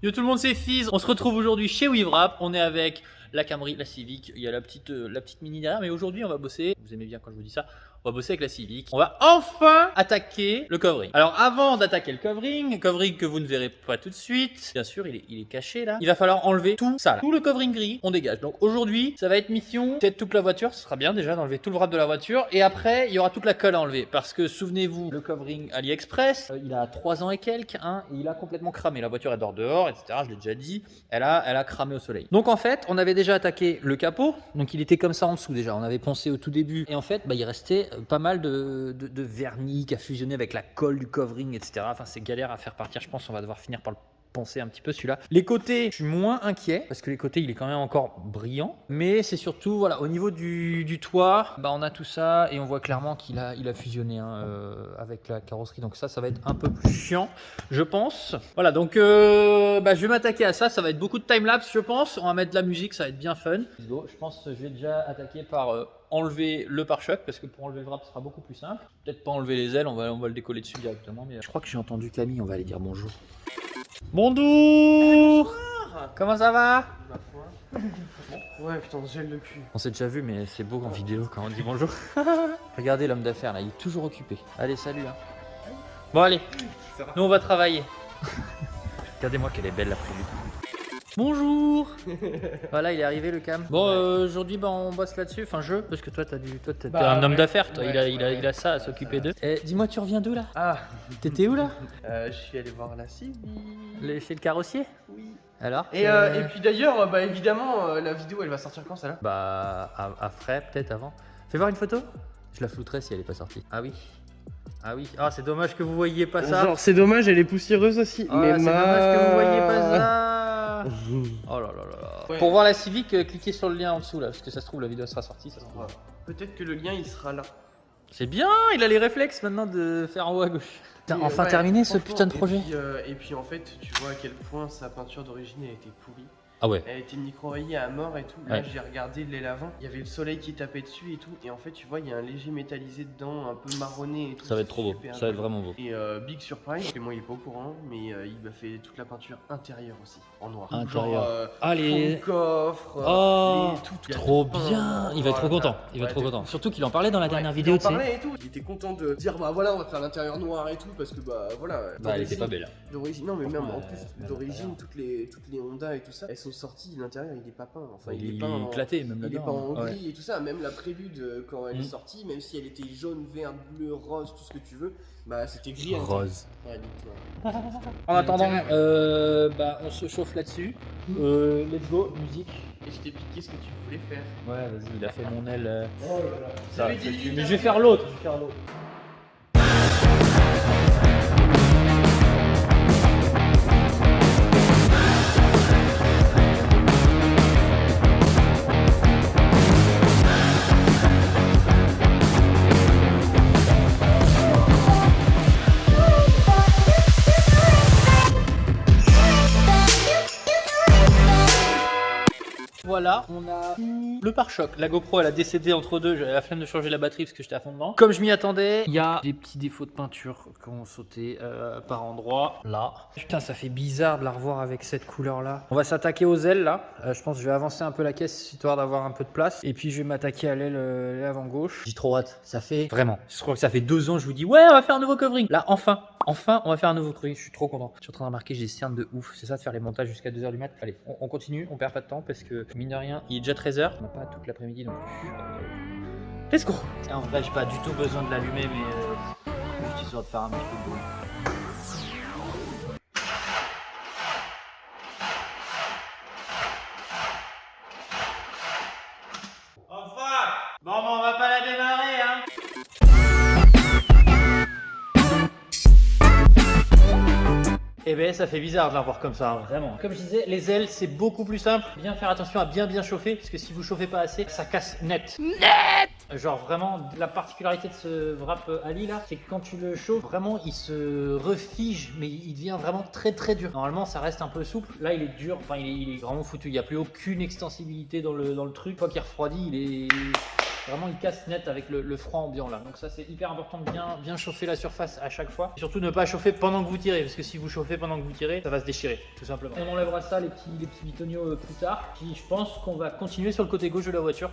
Yo tout le monde, c'est Fizz. On se retrouve aujourd'hui chez WeWrap. On est avec la Camry, la Civic. Il y a la petite Mini derrière. Mais aujourd'hui, on va bosser. Vous aimez bien quand je vous dis ça. On va bosser avec la Civic. On va enfin attaquer le covering. Alors avant d'attaquer le covering que vous ne verrez pas tout de suite, bien sûr il est caché là, il va falloir enlever tout ça là. Tout le covering gris, on dégage. Donc aujourd'hui, ça va être mission, peut-être toute la voiture, ce sera bien déjà d'enlever tout le wrap de la voiture. Et après, il y aura toute la colle à enlever. Parce que souvenez-vous, le covering AliExpress, il a 3 ans et quelques, hein, et il a complètement cramé. La voiture elle dort, etc. Je l'ai déjà dit, elle a cramé au soleil. Donc en fait, on avait déjà attaqué le capot, donc il était comme ça en dessous déjà. On avait poncé au tout début. Et en fait, il restait pas mal de vernis qui a fusionné avec la colle du covering, etc. Enfin, c'est galère à faire partir. Je pense qu'on va devoir finir par le poncer un petit peu celui-là. Les côtés, je suis moins inquiet parce que les côtés, il est quand même encore brillant. Mais c'est surtout, voilà, au niveau du toit, on a tout ça et on voit clairement qu'il a fusionné avec la carrosserie. Donc ça va être un peu plus chiant, je pense. Voilà, donc je vais m'attaquer à ça. Ça va être beaucoup de time-lapse, je pense. On va mettre de la musique, ça va être bien fun. Je pense que je vais déjà attaquer par enlever le pare-choc parce que pour enlever le wrap ce sera beaucoup plus simple. Peut-être pas enlever les ailes, on va le décoller dessus directement. Mais je crois que j'ai entendu Camille, on va aller dire bonjour. Bonjour. Comment ça va? Ouais putain, gèle le cul. On s'est déjà vu mais c'est beau en vidéo quand on dit bonjour. Regardez l'homme d'affaires là, il est toujours occupé. Allez salut hein. Bon allez, nous on va travailler. Regardez-moi qu'elle est belle l'après-midi. Bonjour. Voilà, il est arrivé le cam. Bon, aujourd'hui, on bosse là-dessus. Enfin, parce que toi, t'es un homme d'affaires. Toi, il a ça à s'occuper d'eux. Dis-moi, tu reviens d'où là? Ah, t'étais où là? Je suis allé voir la Civic. Chez le carrossier? Oui. Alors? Et puis d'ailleurs, évidemment, la vidéo, elle va sortir quand ça là? Après, peut-être avant. Fais voir une photo. Je la flouterai si elle est pas sortie. Ah oui. Ah oui. Ah, c'est dommage que vous voyiez pas ça. Genre, c'est dommage, elle est poussiéreuse aussi. Oh, mais c'est dommage que vous voyiez pas ça. Oh là là là là. Ouais. Pour voir la Civic, cliquez sur le lien en dessous là, parce que ça se trouve la vidéo sera sortie. Ça se trouve. Peut-être que le lien il sera là. C'est bien, il a les réflexes maintenant de faire en haut à gauche. Putain, enfin terminé ce putain de projet. Et puis en fait, tu vois à quel point sa peinture d'origine elle était pourrie. Ah ouais. Elle était micro-rayée à mort et tout. Là, j'ai regardé les lavants, il y avait le soleil qui tapait dessus et tout. Et en fait, tu vois, il y a un léger métallisé dedans, un peu marronné et tout. Ça va être trop beau, ça va être vraiment beau. Et big surprise, et moi il est pas au courant, mais il m'a fait toute la peinture intérieure aussi, en noir. Intérieur. Genre, allez. Coffre. Trop bien. Il va être trop content. Il va être trop content. Surtout qu'il en parlait dans la dernière vidéo, tu sais. Il était content de dire voilà, on va faire l'intérieur noir et tout parce que voilà. Elle était pas belle. D'origine, non mais même en plus d'origine, toutes les Honda et tout ça, elles sont sorties. L'intérieur il est pas peint. Enfin, il est peint éclaté même là-dedans. Il est pas en gris et tout ça. Même la prélude quand elle est sortie, même si elle était jaune, vert, bleu, rose, tout ce que tu veux, c'était gris. Rose. Ouais, en attendant, on se chauffe là-dessus. Let's go, musique. Et je t'ai piqué ce que tu voulais faire. Ouais, vas-y, il a fait mon aile. Oh là là. Ça, mais je vais faire l'autre. Voilà, on a le pare-choc. La GoPro elle a décédé entre deux, j'avais la flemme de changer la batterie parce que j'étais à fond dedans. Comme je m'y attendais, il y a des petits défauts de peinture qui ont sauté par endroits. Là. Putain, ça fait bizarre de la revoir avec cette couleur là. On va s'attaquer aux ailes là. Je pense que je vais avancer un peu la caisse histoire d'avoir un peu de place. Et puis je vais m'attaquer à l'aile avant gauche. J'ai trop hâte. Ça fait vraiment. Je crois que ça fait 2 ans que je vous dis ouais, on va faire un nouveau covering. Là, enfin, on va faire un nouveau covering. Je suis trop content. Je suis en train de remarquer, j'ai des cernes de ouf. C'est ça de faire les montages jusqu'à 2h du mat. Allez, on continue, on perd pas de temps parce que mine de rien, il est déjà 13h. On n'a pas toute l'après-midi non plus. Let's go. En vrai, j'ai pas du tout besoin de l'allumer, mais juste histoire de faire un petit peu de bruit. Enfin! Bon, on va pas la démarrer, hein! Eh ben ça fait bizarre de la voir comme ça, hein, vraiment. Comme je disais, les ailes c'est beaucoup plus simple. Bien faire attention à bien chauffer, parce que si vous chauffez pas assez, ça casse net. Genre vraiment, la particularité de ce wrap Ali là, c'est que quand tu le chauffes, vraiment il se refige, mais il devient vraiment très très dur. Normalement ça reste un peu souple, là il est dur, enfin il est vraiment foutu, il n'y a plus aucune extensibilité dans le truc. Une fois qu'il refroidit, il est... Vraiment, il casse net avec le froid ambiant là. Donc ça, c'est hyper important de bien chauffer la surface à chaque fois. Et surtout, ne pas chauffer pendant que vous tirez, parce que si vous chauffez pendant que vous tirez, ça va se déchirer, tout simplement. On enlèvera ça, les petits bitoniaux plus tard. Puis je pense qu'on va continuer sur le côté gauche de la voiture.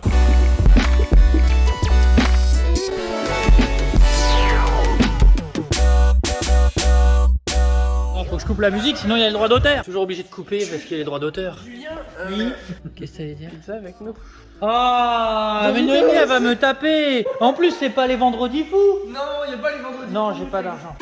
Faut que je coupe la musique, sinon il y a le droit d'auteur. Toujours obligé de couper parce qu'il y a les droits d'auteur. Julien, Oui. Qu'est-ce que t'allais dire? pizza avec nous. Ah, mais Noémie, elle va me taper. En plus, c'est pas les vendredis fous. Non, il a pas les vendredis. Non, j'ai pas d'argent.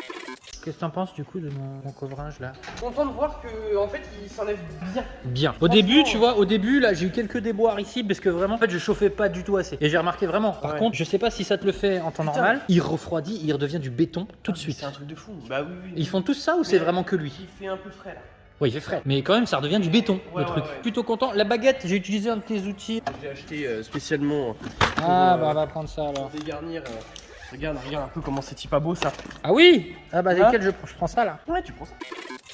Qu'est-ce que t'en penses du coup de mon couvrage là? Content de voir que en fait il s'enlève bien. Bien. Au début, tu vois, là j'ai eu quelques déboires ici parce que vraiment en fait je chauffais pas du tout assez. Et j'ai remarqué vraiment. Par contre, je sais pas si ça te le fait en temps normal, il refroidit, il redevient du béton tout de suite. C'est un truc de fou. Bah oui. Ils font tous ça ou c'est vraiment que lui? Il fait un peu frais là. Oui, il fait frais. Mais quand même, ça redevient du béton le truc. Ouais. Plutôt content. La baguette, j'ai utilisé un de tes outils. J'ai acheté spécialement pour, Ah bah on va prendre ça alors. pour dégarnir. Regarde un peu comment c'est pas beau ça. Ah oui. Ah bah lesquels je prends ça là. Ouais, tu prends ça.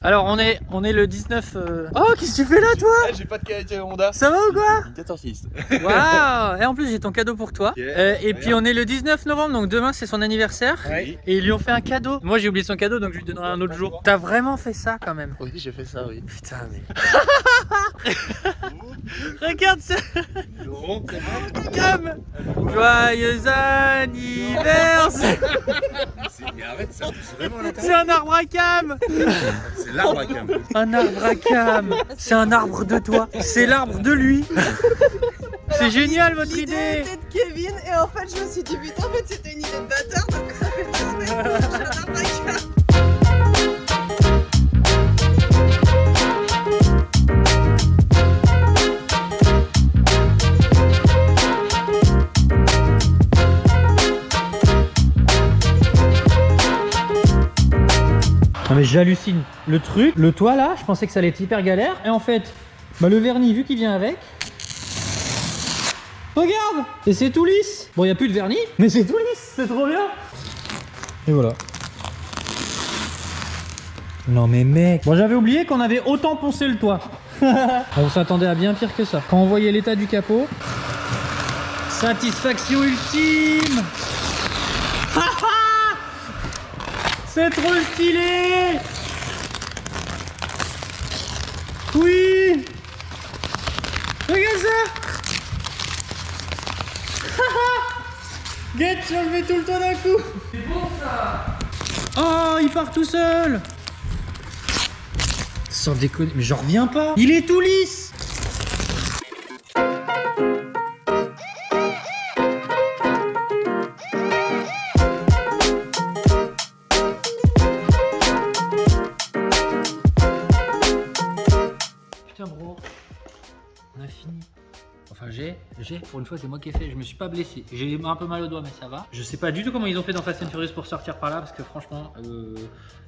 Alors on est le 19. Oh, qu'est-ce que tu fais là toi? J'ai pas de qualité Honda. Ça va ou quoi? 14-6. Waouh! Et en plus j'ai ton cadeau pour toi. Ok. Et puis on est le 19 novembre, donc demain c'est son anniversaire. Oui. Et ils lui ont fait un cadeau. Moi j'ai oublié son cadeau, donc je lui donnerai un autre jour. T'as vraiment fait ça quand même? Oui, j'ai fait ça, oui. Putain mais. Regarde ça! Non, c'est Cam! Joyeux anniversaire! Mais arrête, ça pousse vraiment à l'intérieur. C'est un arbre à cam! C'est l'arbre à cam. Un arbre à cam! C'est un arbre de toi! C'est l'arbre de lui! C'est génial votre L'idée idée! était de Kevin et en fait je me suis dit putain en fait c'était une idée de bâtard donc ça fait 2 semaines que j'ai un arbre à cam. Non mais j'hallucine. Le truc, le toit là, je pensais que ça allait être hyper galère. Et en fait, bah le vernis, vu qu'il vient avec. Regarde! Et c'est tout lisse. Bon, il n'y a plus de vernis, mais c'est tout lisse. C'est trop bien. Et voilà. Non mais mec. Bon, j'avais oublié qu'on avait autant poncé le toit. On s'attendait à bien pire que ça. Quand on voyait l'état du capot. Satisfaction ultime. C'est trop stylé! Oui! Regarde ça! Get, je le mets tout le temps d'un coup! C'est bon ça! Oh, il part tout seul! Sans déconner, mais j'en reviens pas! Il est tout lisse! Putain bro, on a fini. Enfin pour une fois c'est moi qui ai fait, je me suis pas blessé. J'ai un peu mal au doigt mais ça va. Je sais pas du tout comment ils ont fait dans Fast and Furious pour sortir par là parce que franchement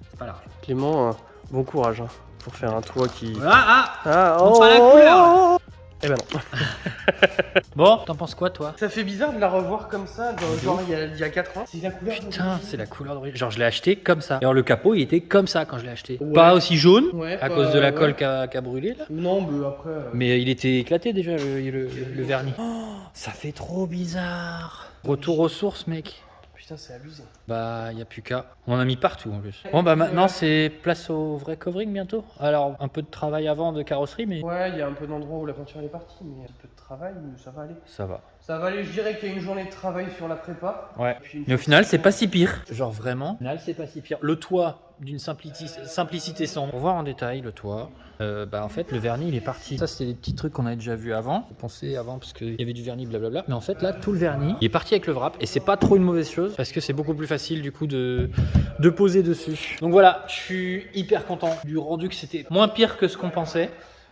c'est pas large. Clément, bon courage pour faire un toit qui. Ah montre pas la couleur. Eh ben non. Bon, t'en penses quoi toi? Ça fait bizarre de la revoir comme ça, genre il y a 4 ans. C'est la couleur. Putain, c'est la couleur d'origine. Genre je l'ai acheté comme ça. Et alors le capot il était comme ça quand je l'ai acheté. Ouais. Pas aussi jaune Ouais, à pas- cause de la ouais. colle qui a brûlé là. Non, mais après. Mais il était éclaté déjà le vernis. Oh, ça fait trop bizarre. Retour aux sources mec. Putain, c'est abusé. Bah y a plus qu'à. On en a mis partout en plus. Bon bah maintenant c'est place au vrai covering bientôt. Alors un peu de travail avant de carrosserie mais Ouais, il y a un peu d'endroits où la peinture elle est partie, mais un peu de travail, mais ça va aller. ça va. Ça va aller, je dirais qu'il y a une journée de travail sur la prépa. Ouais. Puis une Mais au fois final que c'est pas si pire. Genre vraiment. Au final c'est pas si pire. Le toit d'une simplicité sans. Pour voir en détail le toit. Bah en fait le vernis il est parti. Ça c'était des petits trucs qu'on avait déjà vu avant. On pensait avant parce qu'il y avait du vernis blablabla. Mais en fait là tout le vernis il est parti avec le wrap et c'est pas trop une mauvaise chose parce que c'est beaucoup plus facile du coup de poser dessus. Donc voilà, je suis hyper content du rendu, que c'était moins pire que ce qu'on pensait.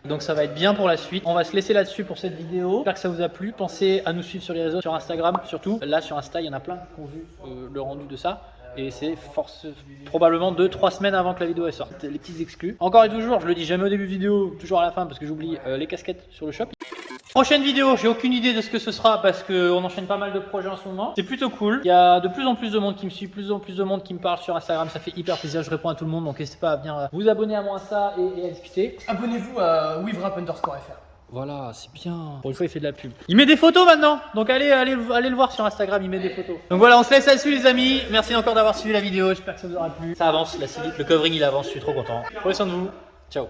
Donc ça va être bien pour la suite. On va se laisser là-dessus pour cette vidéo. J'espère que ça vous a plu. Pensez à nous suivre sur les réseaux, sur Instagram surtout. Là sur Insta, il y en a plein qui ont vu le rendu de ça. Et c'est probablement 2-3 semaines avant que la vidéo elle sorte. Les petits exclus. Encore et toujours, je le dis jamais au début de vidéo, toujours à la fin parce que j'oublie les casquettes sur le shop. Prochaine vidéo, j'ai aucune idée de ce que ce sera parce qu'on enchaîne pas mal de projets en ce moment. C'est plutôt cool. Il y a de plus en plus de monde qui me suit, plus en plus de monde qui me parle sur Instagram. Ça fait hyper plaisir, je réponds à tout le monde. Donc n'hésitez pas à venir vous abonner à mon Insta et à discuter. Abonnez-vous à wivrap_fr. Voilà, c'est bien. Pour une fois, il fait de la pub. Il met des photos maintenant. Donc allez le voir sur Instagram, il met des photos. Donc voilà, on se laisse là-dessus les amis. Merci encore d'avoir suivi la vidéo. J'espère que ça vous aura plu. Ça avance, la Civic, le covering il avance, je suis trop content. Prenez soin de vous. Ciao.